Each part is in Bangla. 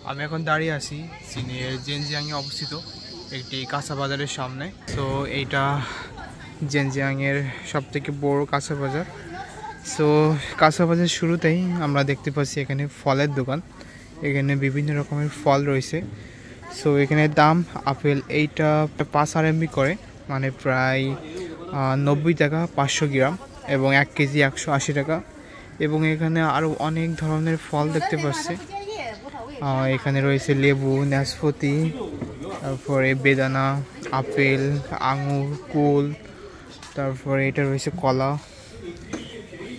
আমি এখন দাঁড়িয়ে আছি চীনের জেনজিয়াংয়ে অবস্থিত একটি কাঁচা বাজারের সামনে। তো এইটা জেনজিয়াংয়ের সবথেকে বড় কাঁচা বাজার। সো কাঁচা বাজার শুরুতেই আমরা দেখতে পাচ্ছি এখানে ফলের দোকান। এখানে বিভিন্ন রকমের ফল রয়েছে। সো এখানে দাম আপেল এইটা 5 RMB করে, মানে প্রায় 90 টাকা 500 গ্রাম, এবং 1 কেজি 180 টাকা। এবং এখানে আরও অনেক ধরনের ফল দেখতে পাচ্ছি। এখানে রয়েছে লেবু, নাশপাতি, তারপরে বেদানা, আপেল, আঙুর, কুল, তারপরে এটা রয়েছে কলা,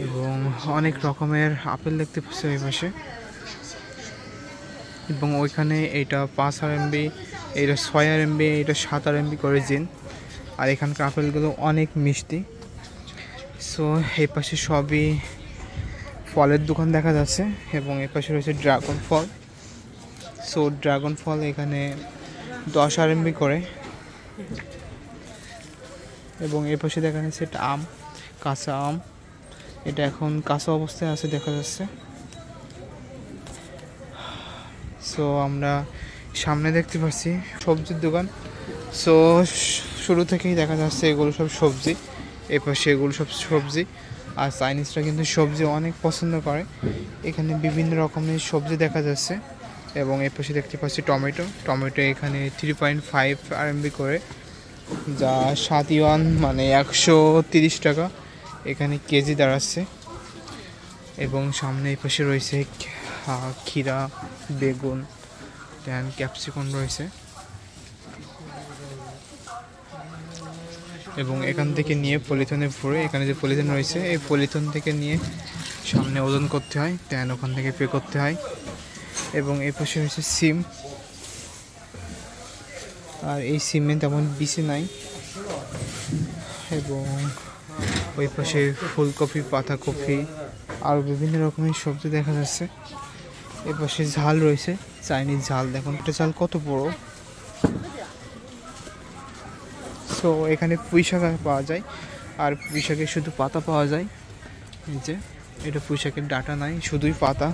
এবং অনেক রকমের আপেল দেখতে পাচ্ছি ওই পাশে। এবং ওইখানে এটা 5 RMB, এটা 6 RMB, এটা 7 RMB করে জিন। আর এখানকার আপেলগুলো অনেক মিষ্টি। সো এই পাশে সবই ফলের দোকান দেখা যাচ্ছে, এবং এই পাশে রয়েছে ড্রাগন ফল। সো ড্রাগন ফল এখানে 10 RMB করে। এবং এই পাশে দেখা যাচ্ছে এটা আম, কাঁচা আম। এটা এখন কাঁচা অবস্থায় আছে দেখা যাচ্ছে। সো আমরা সামনে দেখতে পাচ্ছি সবজির দোকান। সো শুরু থেকেই দেখা যাচ্ছে এগুলো সব সবজি, এই পাশে এগুলো সব সবজি। আর চাইনিজরা কিন্তু সবজি অনেক পছন্দ করে। এখানে বিভিন্ন রকমের সবজি দেখা যাচ্ছে। এবং এই পাশে দেখতে পাচ্ছি টমেটো। টমেটো এখানে 3.5 RMB করে, যা 7 ইউয়ান, মানে 130 টাকা এখানে কেজি দাঁড়াচ্ছে। এবং সামনে এই পাশে রয়েছে ক্ষীরা, বেগুন, দেন ক্যাপসিকাম রয়েছে। এবং এখান থেকে নিয়ে পলিথিনে ভরে, এখানে যে পলিথিন রয়েছে এই পলিথিন থেকে নিয়ে সামনে ওজন করতে হয়, দেন ওখান থেকে পে করতে হয়। এবং এই পাশে রয়েছে সিম, আর এই সিমে তেমন বিচি নাই। এবং ওই পাশে ফুলকপি, পাতাকপি, আর বিভিন্ন রকমের সবজি দেখা যাচ্ছে। এ পাশে ঝাল রয়েছে, চাইনিজ ঝাল। দেখুন একটা ঝাল কত বড়। সো এখানে পুঁই শাক পাওয়া যায়, আর পুঁই শাকের শুধু পাতা পাওয়া যায়। এই যে এটা পুঁই শাকের ডাঁটা নাই, শুধুই পাতা।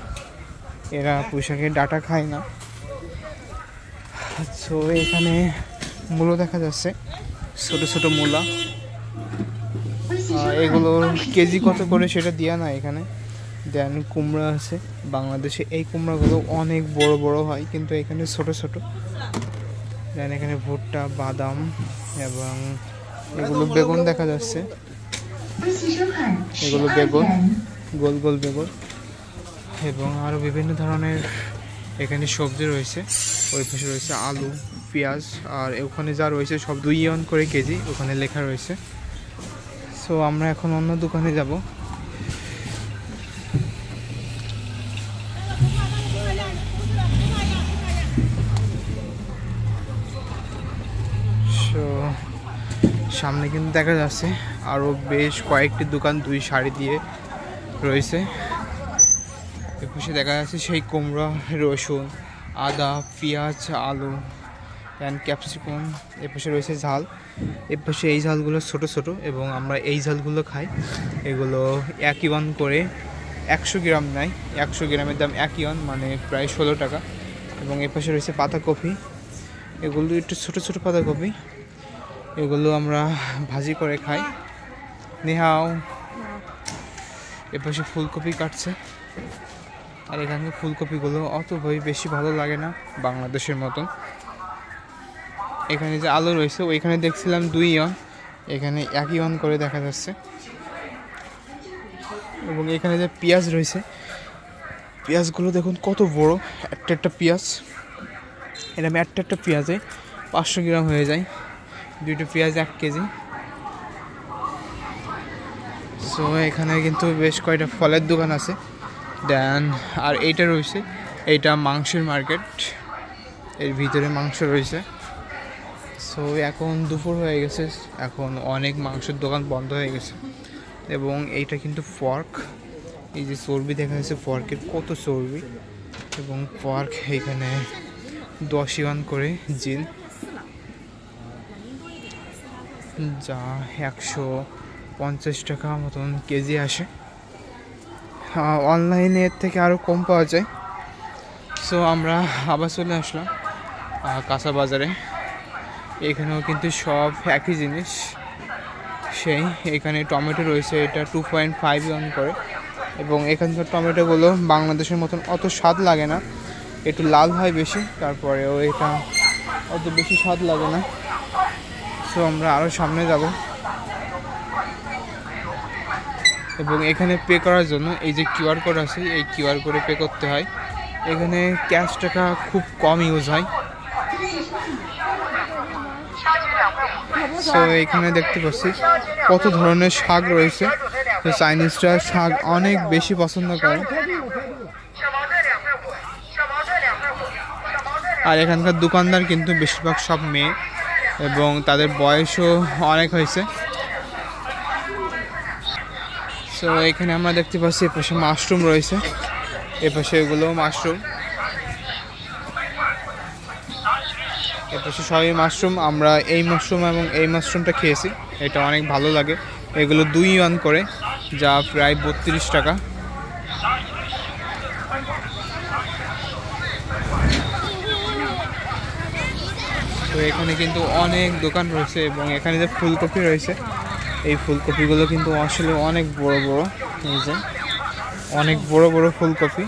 এরা পুঁই শাকের ডাঁটা খায় না। সো এখানে মূলো দেখা যাচ্ছে, ছোট ছোট মূলা। এগুলোর কেজি কত করে সেটা দেওয়া না এখানে। দেন কুমড়া আছে। বাংলাদেশে এই কুমড়াগুলো অনেক বড় বড় হয়, কিন্তু এখানে ছোট ছোট। দেন এখানে ভুট্টা, বাদাম, এবং এগুলো বেগুন দেখা যাচ্ছে। এগুলো বেগুন, গোল গোল বেগুন। এবং আরও বিভিন্ন ধরনের এখানে সবজি রয়েছে। ওই পাশে রয়েছে আলু, পেঁয়াজ, আর ওখানে যা রয়েছে সব 2 ইউয়ান করে কেজি ওখানে লেখা রয়েছে। সো আমরা এখন অন্য দোকানে যাব। সো সামনে কিন্তু দেখা যাচ্ছে আরও বেশ কয়েকটি দোকান 2 সারি দিয়ে রয়েছে। এপাশে দেখা যাচ্ছে সেই কুমড়া, রসুন, আদা, পেঁয়াজ, আলু, অ্যান্ড ক্যাপসিকাম। এপাশে রয়েছে ঝাল। এপাশে এই ঝালগুলো ছোট ছোট, এবং আমরা এই ঝালগুলো খাই। এগুলো 1 ইউয়ান করে, 100 গ্রাম নেয়। 100 গ্রামের দাম 1 ইউয়ান, মানে প্রায় 16 টাকা। এবং এপাশে রয়েছে পাতাকপি। এগুলো একটু ছোট ছোট পাতাকপি। এগুলো আমরা ভাজি করে খাই। নেহাও। এপাশে ফুলকপি কাটছে। আর এখানে ফুলকপিগুলো অত বেশি ভালো লাগে না বাংলাদেশের মতন। এখানে যে আলু রয়েছে ওইখানে দেখছিলাম 2 ইউয়ান, এখানে 1 ইউয়ান করে দেখা যাচ্ছে। এবং এখানে যে পেঁয়াজ রয়েছে, পেঁয়াজগুলো দেখুন কত বড়। একটা পেঁয়াজ, এরকম একটা পেঁয়াজে 500 গ্রাম হয়ে যায়। 2টা পেঁয়াজ 1 কেজি। সো এখানে কিন্তু বেশ কয়েকটা ফলের দোকান আছে। দেন আর এইটা রয়েছে, এইটা মাংসের মার্কেট, এর ভিতরে মাংস রয়েছে। সো এখন দুপুর হয়ে গেছে, এখন অনেক মাংসের দোকান বন্ধ হয়ে গেছে। এবং এইটা কিন্তু ফর্ক, এই যে চর্বি দেখা যাচ্ছে, ফর্কের কত চর্বি। এবং ফর্ক এখানে 10 ইউয়ান করে জিন, যা 150 টাকা মতন কেজি আসে। অনলাইনে এর থেকে আরও কম পাওয়া যায়। সো আমরা আবার চলে আসলাম কাঁচা বাজারে। এখানেও কিন্তু সব একই জিনিস সেই। এখানে টমেটো রয়েছে, এটা 2.5 ইউয়ান করে, এবং এখানকার টমেটোগুলো বাংলাদেশের মতন অত স্বাদ লাগে না, একটু লাল হয় বেশি, তারপরেও এটা অত বেশি স্বাদ লাগে না। সো আমরা আরও সামনে যাব, এবং এখানে পে করার জন্য এই যে কিউআর কোড আছে, এই কিউআর কোডে পে করতে হয়। এখানে ক্যাশ টাকা খুব কম ইউজ হয়। সো এখানে দেখতে পাচ্ছি কত ধরনের শাক রয়েছে। তো চাইনিজরা শাক অনেক বেশি পছন্দ করে, আর এখানকার দোকানদার কিন্তু বেশিরভাগ সব মেয়ে, এবং তাদের বয়সও অনেক হয়েছে। সো এখানে আমরা দেখতে পাচ্ছি এপাশে মাশরুম রয়েছে, এপাশে এগুলো মাশরুম, এপাশে সবই মাশরুম। আমরা এই মাশরুম এবং এই মাশরুমটা খেয়েছি, এটা অনেক ভালো লাগে। এগুলো 2 ইউয়ান করে, যা প্রায় 32 টাকা। তো এখানে কিন্তু অনেক দোকান রয়েছে, এবং এখানে যে ফুলকপি রয়েছে, এই ফুলকপিগুলো কিন্তু আসলে অনেক বড় বড়, এই যে অনেক বড় বড় ফুলকপি।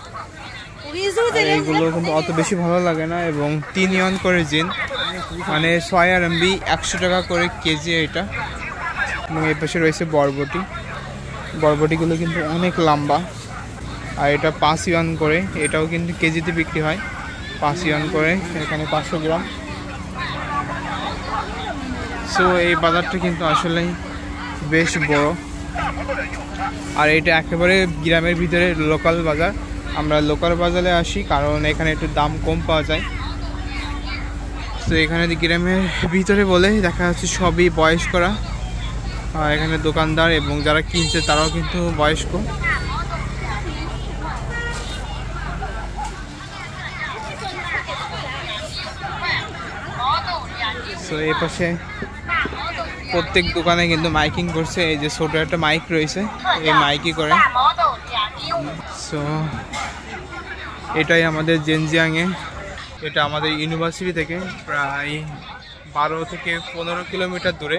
এইগুলো কিন্তু অত বেশি ভালো লাগে না, এবং 3 ইউয়ান করে জিন, মানে 6 RMB, 100 টাকা করে কেজি এটা। এবং এর পাশে রয়েছে বরবটি, বরবটিগুলো কিন্তু অনেক লম্বা, আর এটা 5 ইউয়ান করে, এটাও কিন্তু কেজিতে বিক্রি হয়, 5 ইউয়ান করে, এখানে 500 গ্রাম। সো এই বাজারটা কিন্তু আসলেই বেশ বড়, আর এটা একেবারে গ্রামের ভিতরে লোকাল বাজার। আমরা লোকাল বাজারে আসি কারণ এখানে একটু দাম কম পাওয়া যায়। তো এখানে গ্রামের ভিতরে বলে দেখা যাচ্ছে সবই বয়স্করা, আর এখানে দোকানদার এবং যারা কিনছে তারাও কিন্তু বয়স্ক। তো এই পাশে প্রত্যেক দোকানে কিন্তু মাইকিং করছে, এই যে ছোট একটা মাইক রয়েছে, এই মাইকই করে। সো এটাই আমাদের জেনজিয়াংয়ে, এটা আমাদের ইউনিভার্সিটি থেকে প্রায় 12 থেকে 15 কিলোমিটার দূরে,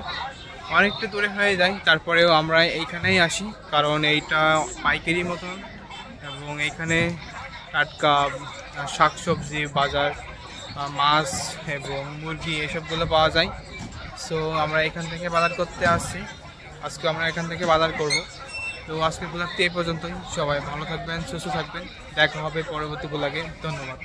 অনেকটা দূরে হয়ে যায়। তারপরেও আমরা এইখানেই আসি কারণ এইটা পাইকারি মতন, এবং এইখানে টাটকা শাকসবজি বাজার, মাছ এবং মুরগি এসবগুলো পাওয়া যায়। সো আমরা এখান থেকে বাজার করতে আসছি, আজকে আমরা এখান থেকে বাজার করব। তো আজকের ব্লগটি এই পর্যন্তই। সবাই ভালো থাকবেন, সুস্থ থাকবেন, দেখা হবে পরবর্তী ব্লগে। ধন্যবাদ।